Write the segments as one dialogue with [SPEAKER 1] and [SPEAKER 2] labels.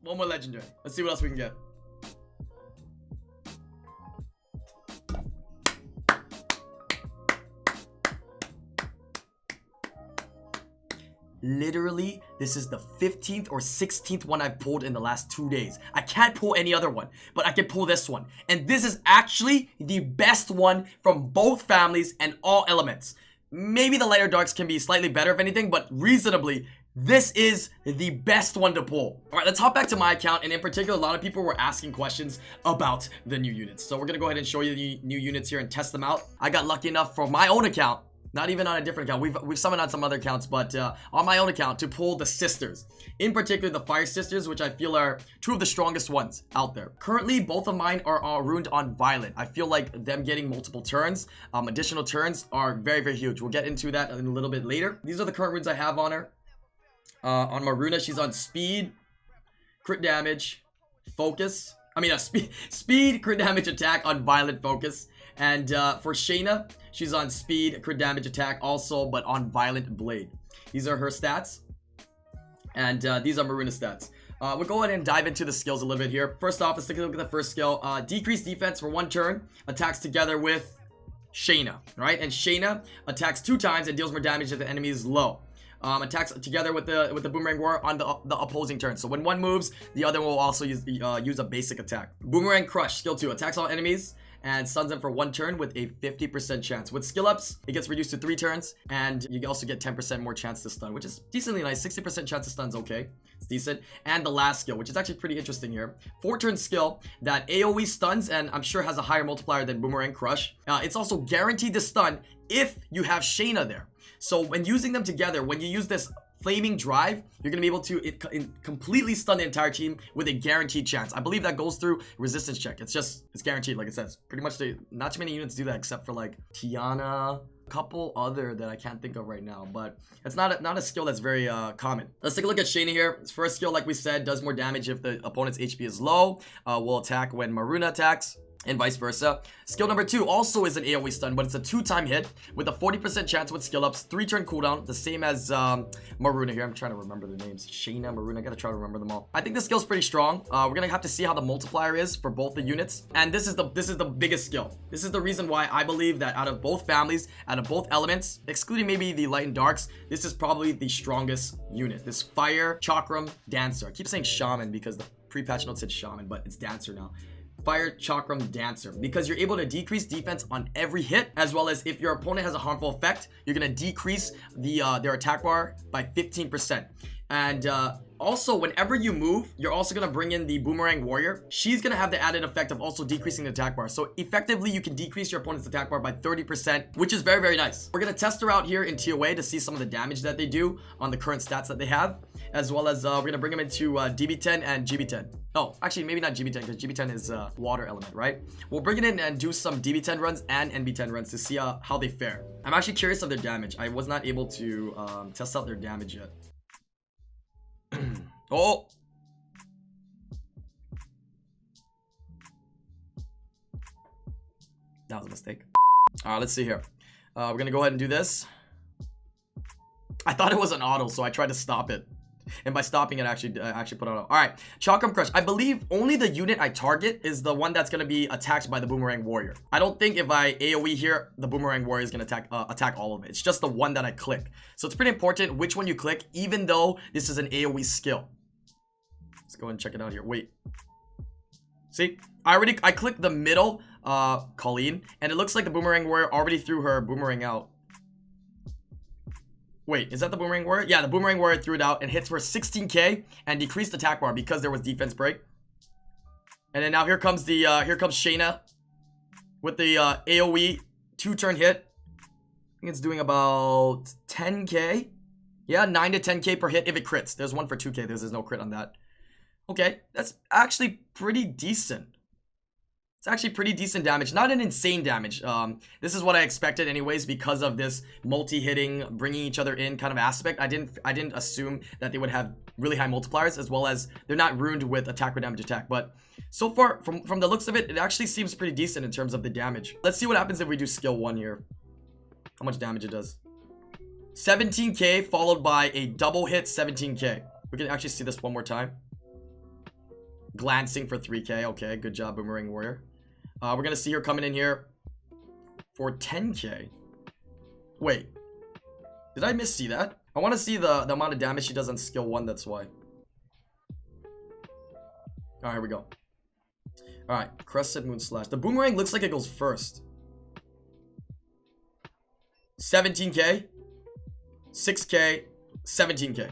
[SPEAKER 1] One more legendary. Let's see what else we can get. Literally, this is the 15th or 16th one I've pulled in the last 2 days. I can't pull any other one, but I can pull this one. And this is actually the best one from both families and all elements. Maybe the lighter darks can be slightly better if anything, but reasonably, this is the best one to pull. All right, let's hop back to my account. And in particular, a lot of people were asking questions about the new units. So we're going to go ahead and show you the new units here and test them out. I got lucky enough for my own account, not even on a different account. We've summoned on some other accounts, but on my own account to pull the sisters. In particular, the fire sisters, which I feel are two of the strongest ones out there. Currently, both of mine are ruined on violent. I feel like them getting multiple turns, additional turns are very, very huge. We'll get into that in a little bit later. These are the current runes I have on her. On Maruna, she's on speed, crit damage, focus. Speed, crit damage, attack on violent focus. And for Shayna, she's on speed, crit damage, attack also, but on violent blade. These are her stats. And these are Maruna's stats. We'll go ahead and dive into the skills a little bit here. First off, let's take a look at the first skill. Decrease defense for 1 turn. Attacks together with Shayna, right? And Shayna attacks 2 times and deals more damage if the enemy is low. Attacks together with the Boomerang War on the opposing turn. So when one moves, the other will also use a basic attack. Boomerang Crush, skill 2. Attacks all enemies and stuns them for 1 turn with a 50% chance. With skill ups, it gets reduced to 3 turns, and you also get 10% more chance to stun, which is decently nice. 60% chance to stun is okay. It's decent. And the last skill, which is actually pretty interesting here. 4-turn skill that AoE stuns, and I'm sure has a higher multiplier than Boomerang Crush. It's also guaranteed to stun if you have Shayna there. So when using them together, when you use this Flaming Drive, you're going to be able to completely stun the entire team with a guaranteed chance. I believe that goes through resistance check. It's guaranteed, like it says. Pretty much, not too many units do that except for like Tiana, a couple other that I can't think of right now. But it's not a skill that's very common. Let's take a look at Shayna here. His first skill, like we said, does more damage if the opponent's HP is low. Will attack when Maruna attacks, and vice versa. Skill number 2 also is an AoE stun, but it's a 2-time hit with a 40% chance with skill ups, 3-turn cooldown, the same as Maruna here. I'm trying to remember the names. Shayna, Maruna, I gotta try to remember them all. I think this skill's pretty strong. We're gonna have to see how the multiplier is for both the units. And this is the biggest skill. This is the reason why I believe that out of both families, out of both elements, excluding maybe the light and darks, this is probably the strongest unit. This fire, Chakram, dancer. I keep saying shaman because the pre-patch note said shaman, but it's dancer now. Fire, Chakram, dancer, because you're able to decrease defense on every hit, as well as if your opponent has a harmful effect, you're going to decrease their attack bar by 15%. And also, whenever you move, you're also going to bring in the Boomerang Warrior. She's going to have the added effect of also decreasing the attack bar. So effectively, you can decrease your opponent's attack bar by 30%, which is very, very nice. We're going to test her out here in TOA to see some of the damage that they do on the current stats that they have, as well as we're going to bring them into DB10 and GB10. Oh, actually, maybe not GB10, because GB10 is water element, right? We'll bring it in and do some DB10 runs and NB10 runs to see how they fare. I'm actually curious of their damage. I was not able to test out their damage yet. Oh! That was a mistake. Let's see here. We're going to go ahead and do this. I thought it was an auto, so I tried to stop it. And by stopping it, I actually put it on. All right, Chakram Crush. I believe only the unit I target is the one that's going to be attacked by the Boomerang Warrior. I don't think if I AoE here, the Boomerang Warrior is going to attack all of it. It's just the one that I click. So it's pretty important which one you click, even though this is an AoE skill. Let's go and check it out here. Wait. See, I clicked the middle, Colleen, and it looks like the Boomerang Warrior already threw her Boomerang out. Wait, is that the Boomerang Warrior? Yeah, the Boomerang Warrior threw it out and hits for 16k and decreased attack bar because there was defense break. And then now here comes Shayna with the AoE 2-turn hit. I think it's doing about 10k. Yeah, 9 to 10k per hit if it crits. There's one for 2k. There's no crit on that. Okay, that's actually pretty decent. It's actually pretty decent damage, not an insane damage. This is what I expected anyways because of this multi-hitting, bringing each other in kind of aspect. I didn't assume that they would have really high multipliers, as well as they're not ruined with attack or damage attack. But so far, from the looks of it, it actually seems pretty decent in terms of the damage. Let's see what happens if we do skill 1 here. How much damage it does. 17k followed by a double hit 17k. We can actually see this one more time. glancing for 3k. Okay, good job, Boomerang Warrior. We're gonna see her coming in here for 10k. Wait, did I see that? I want to see the amount of damage she does on skill 1, that's why. Alright, here we go. Alright, Crescent Moon Slash. The Boomerang looks like it goes first. 17k, 6k, 17k.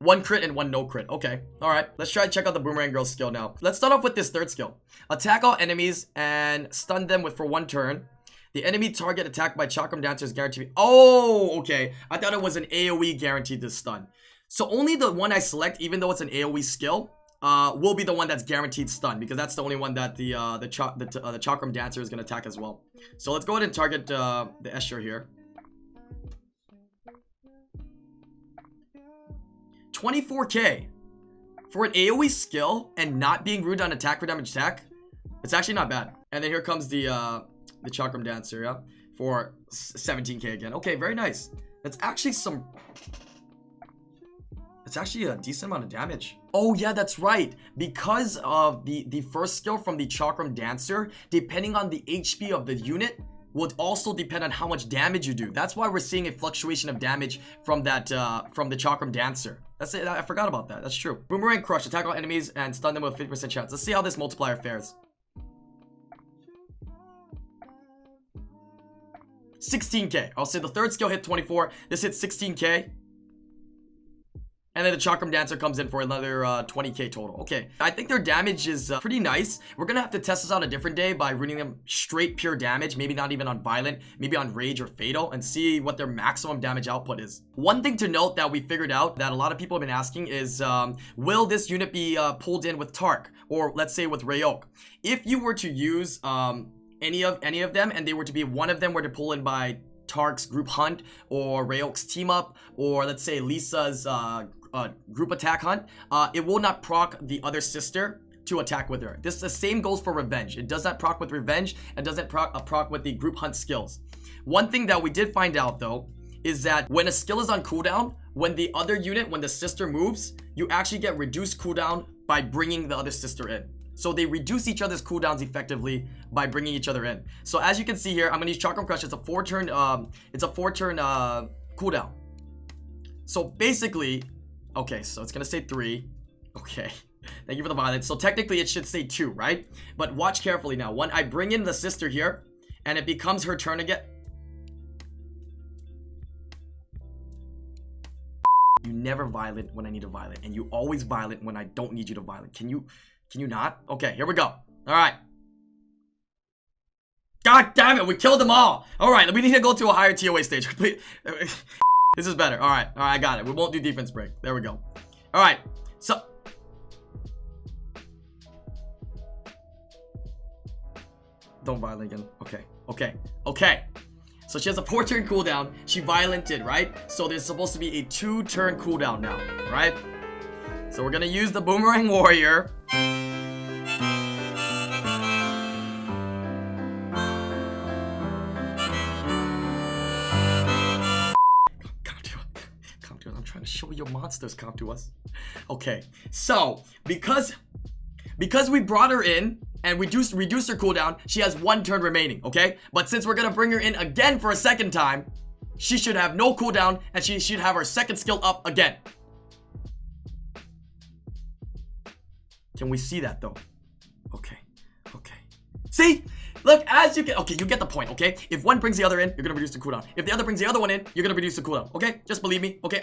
[SPEAKER 1] 1 crit and 1 no crit. Okay, alright. Let's try to check out the Boomerang Girl's skill now. Let's start off with this third skill. Attack all enemies and stun them for 1 turn. The enemy target attacked by Chakram Dancer is guaranteed. Oh, okay. I thought it was an AoE guaranteed to stun. So only the one I select, even though it's an AoE skill, will be the one that's guaranteed stun, because that's the only one that the Chakram Dancer is going to attack as well. So let's go ahead and target the Escher here. 24k for an AoE skill and not being rude on attack for damage attack. It's actually not bad. And then here comes the Chakram Dancer, yeah, for 17k again. Okay, very nice. That's actually some... It's actually a decent amount of damage. Oh yeah, that's right. Because of the first skill from the Chakram Dancer, depending on the HP of the unit, will also depend on how much damage you do. That's why we're seeing a fluctuation of damage from that from the Chakram Dancer. That's it. I forgot about that. That's true. Boomerang Crush. Attack all enemies and stun them with 50% chance. Let's see how this multiplier fares. 16k. I'll say the third skill hit 24. This hits 16k. And then the Chakram Dancer comes in for another 20k total. Okay, I think their damage is pretty nice. We're gonna have to test this out a different day by running them straight pure damage, maybe not even on violent, maybe on rage or fatal, and see what their maximum damage output is. One thing to note that we figured out that a lot of people have been asking is, will this unit be pulled in with Tark, or let's say with Rayok? If you were to use any of them, and they were to be one of them were to pull in by Tark's group hunt, or Rayok's team up, or let's say Lisa's group attack hunt, it will not proc the other sister to attack with her. The same goes for revenge. It does not proc with revenge and doesn't proc with the group hunt skills. One thing that we did find out though is that when a skill is on cooldown, when the other unit, when the sister moves, you actually get reduced cooldown by bringing the other sister in. So they reduce each other's cooldowns effectively by bringing each other in. So as you can see here, I'm gonna use Chakram Crush. It's a 4-turn cooldown. So basically, okay, so it's gonna say 3. Okay, thank you for the violence. So technically it should say 2, right? But watch carefully now. When I bring in the sister here and it becomes her turn again. You never violent when I need a violent, and you always violent when I don't need you to violent. Can you not? Okay, here we go. All right. God damn it, we killed them all. All right, we need to go to a higher TOA stage. This is better. All right, I got it. We won't do defense break. There we go. All right, so don't violent again. Okay. So she has a 4-turn cooldown. She violented, right? So there's supposed to be a 2-turn cooldown now, right? So we're gonna use the Boomerang Warrior. Come to us. I'm trying to show your monsters. Come to us. Okay. So because we brought her in and reduced her cooldown, she has 1 turn remaining, okay? But since we're gonna bring her in again for a second time, she should have no cooldown and she should have her second skill up again. Can we see that though? Okay. See? Look, as you get, okay, you get the point, okay? If one brings the other in, you're gonna reduce the cooldown. If the other brings the other one in, you're gonna reduce the cooldown, okay? Just believe me, okay?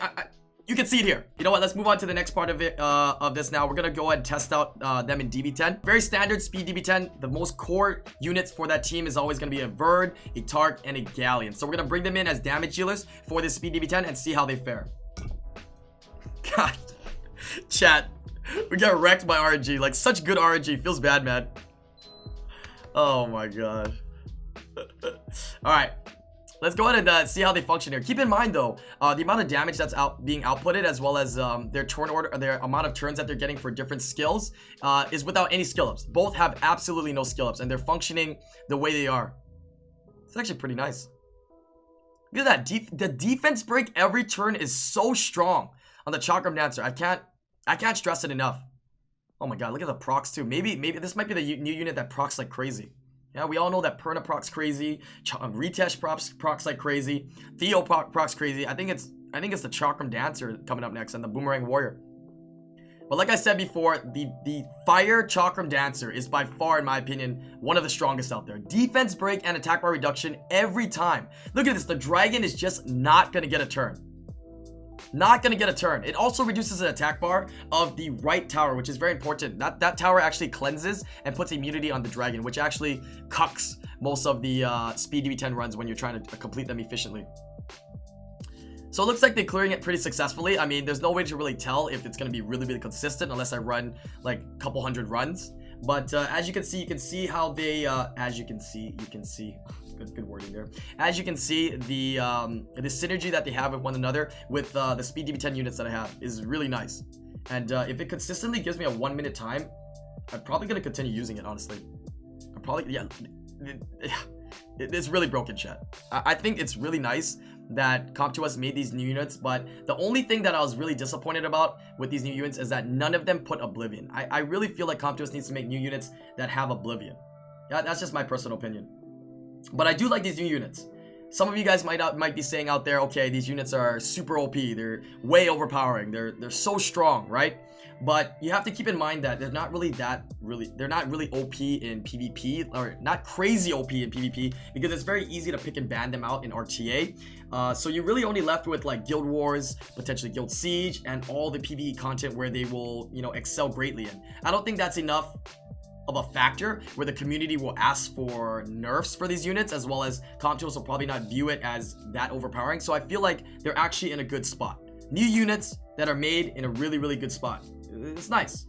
[SPEAKER 1] You can see it here. You know what? Let's move on to the next part of it, of this now. We're gonna go ahead and test out them in DB10. Very standard speed DB10. The most core units for that team is always gonna be a Verd, a Tark, and a Galleon. So we're gonna bring them in as damage dealers for this speed DB10 and see how they fare. God, chat. We got wrecked by RNG. Like, such good RNG. Feels bad, man. Oh my god. Alright. Let's go ahead and see how they function here. Keep in mind, though, the amount of damage that's being outputted, as well as their turn order, their amount of turns that they're getting for different skills, is without any skill ups. Both have absolutely no skill ups, and they're functioning the way they are. It's actually pretty nice. Look at that. The defense break every turn is so strong on the Chakram Dancer. I can't stress it enough. Oh my god, look at the procs too. Maybe this might be the new unit that procs like crazy. Yeah, we all know that Perna procs crazy. Ritesh procs like crazy. Theo procs crazy. I think it's the Chakram Dancer coming up next and the Boomerang Warrior. But like I said before, the Fire Chakram Dancer is by far, in my opinion, one of the strongest out there. Defense break and attack bar reduction every time. Look at this. The dragon is just not going to get a turn. Not going to get a turn. It also reduces the attack bar of the right tower, which is very important. That tower actually cleanses and puts immunity on the dragon, which actually cucks most of the speed DB10 runs when you're trying to complete them efficiently. So it looks like they're clearing it pretty successfully. I mean, there's no way to really tell if it's going to be really consistent unless I run like a couple hundred runs. But as you can see how they, good wording there. As you can see, the synergy that they have with one another with the speed DB10 units that I have is really nice. And if it consistently gives me a 1 minute time, I'm probably going to continue using it, honestly. I'm probably, yeah. It's really broken, chat. I think it's really nice that Comp2us made these new units, but the only thing that I was really disappointed about with these new units is that none of them put Oblivion. I really feel like Comp2us needs to make new units that have Oblivion. Yeah, that's just my personal opinion. But I do like these new units. Some of you guys might be saying out there, okay, these units are super OP, they're way overpowering, they're so strong, right? But you have to keep in mind that they're not really OP in PvP, or not crazy OP in PvP, because it's very easy to pick and ban them out in RTA. So you're really only left with like Guild Wars, potentially Guild Siege, and all the PvE content where they will, you know, excel greatly in. I don't think that's enough of a factor where the community will ask for nerfs for these units, as well as Comp2us will probably not view it as that overpowering. So I feel like they're actually in a good spot. New units that are made in a really good spot. It's nice.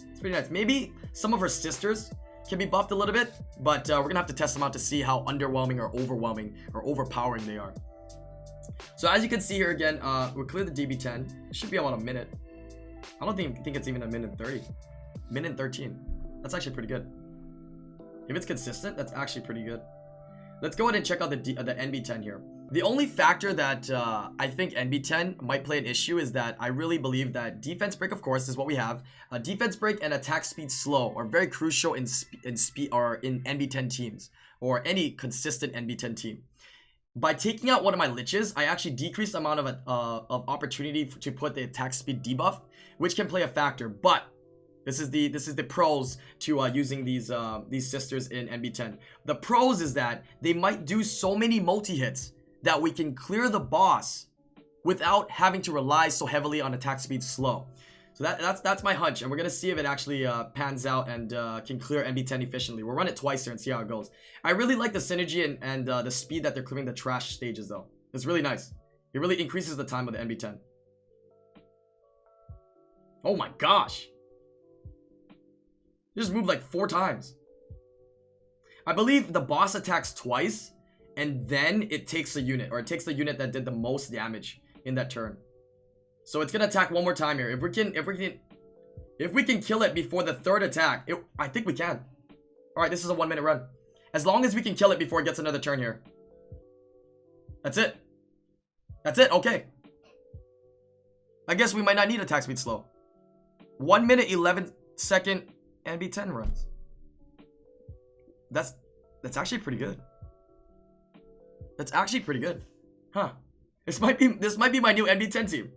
[SPEAKER 1] It's pretty nice. Maybe some of her sisters can be buffed a little bit, but we're gonna have to test them out to see how underwhelming or overwhelming or overpowering they are. So as you can see here again, we're clear the DB10. It should be about a minute. I don't think it's even a minute 30. Minute 13. That's actually pretty good. If it's consistent, that's actually pretty good. Let's go ahead and check out the NB10 here. The only factor that I think NB10 might play an issue is that I really believe that defense break, of course, is what we have. Defense break and attack speed slow are very crucial in NB10 teams, or any consistent NB10 team. By taking out one of my liches, I actually decrease the amount of opportunity to put the attack speed debuff, which can play a factor. But this is the pros to using these sisters in NB10. The pros is that they might do so many multi-hits that we can clear the boss without having to rely so heavily on attack speed slow. So that's my hunch, and we're gonna see if it actually pans out and can clear NB10 efficiently. We'll run it twice here and see how it goes. I really like the synergy and the speed that they're clearing the trash stages though. It's really nice. It really increases the time of the NB10. Oh my gosh. You just moved like 4 times. I believe the boss attacks twice, and then it takes the unit, or it takes the unit that did the most damage in that turn. So it's gonna attack one more time here. If we can kill it before the 3rd attack, I think we can. All right, this is a 1 minute run. As long as we can kill it before it gets another turn here. That's it. That's it. Okay. I guess we might not need attack speed slow. 1 minute 11 second NB10 runs. That's actually pretty good. That's actually pretty good. Huh. This might be my new NB10 team.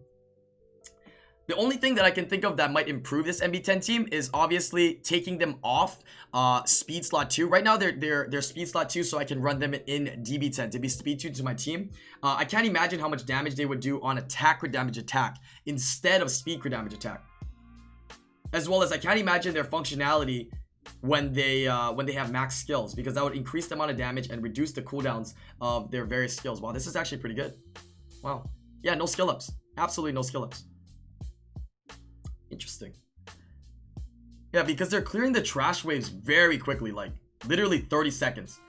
[SPEAKER 1] The only thing that I can think of that might improve this NB10 team is obviously taking them off speed slot 2. Right now they're speed slot 2, so I can run them in DB10 to be speed 2 to my team. I can't imagine how much damage they would do on attack crit damage attack instead of speed crit damage attack. As well as I can't imagine their functionality when they have max skills, because that would increase the amount of damage and reduce the cooldowns of their various skills. Wow, this is actually pretty good. Wow. Yeah, no skill ups. Absolutely no skill ups. Interesting. Yeah, because they're clearing the trash waves very quickly, like literally 30 seconds.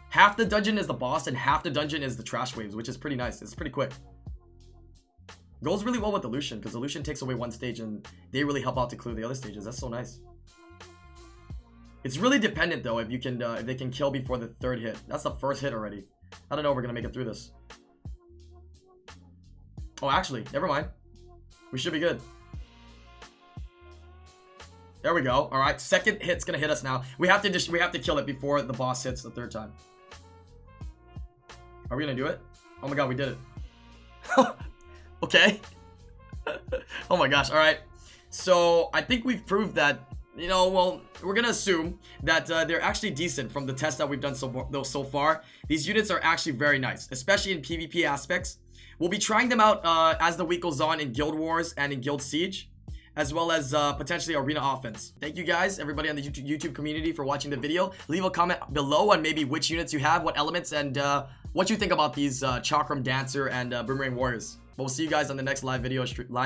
[SPEAKER 1] Half the dungeon is the boss and half the dungeon is the trash waves, which is pretty nice. It's pretty quick. Goes really well with the Lucian, because the Lucian takes away one stage and they really help out to clear the other stages. That's so nice. It's really dependent though if they can kill before the 3rd hit. That's the 1st hit already. I don't know if we're gonna make it through this. Oh, actually, never mind. We should be good. There we go. All right, second hit's gonna hit us now. We have to kill it before the boss hits the third time. Are we gonna do it? Oh my god, we did it. Okay. Oh my gosh. All right. So I think we've proved that, you know, well, we're gonna assume that they're actually decent from the tests that we've done so far. These units are actually very nice, especially in PvP aspects. We'll be trying them out as the week goes on in Guild Wars and in Guild Siege, as well as potentially Arena Offense. Thank you guys, everybody on the YouTube community, for watching the video. Leave a comment below on maybe which units you have, what elements, and what you think about these Chakram Dancer and Boomerang Warriors. But we'll see you guys on the next live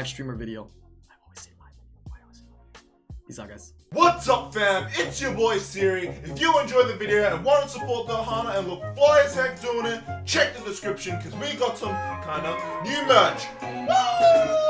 [SPEAKER 1] streamer video. I always say live video. Why do I say live? Peace out, guys.
[SPEAKER 2] What's up, fam? It's your boy Siri. If you enjoyed the video and want to support the Hana and look fly as heck doing it, check the description because we got some kind of new merch. Woo!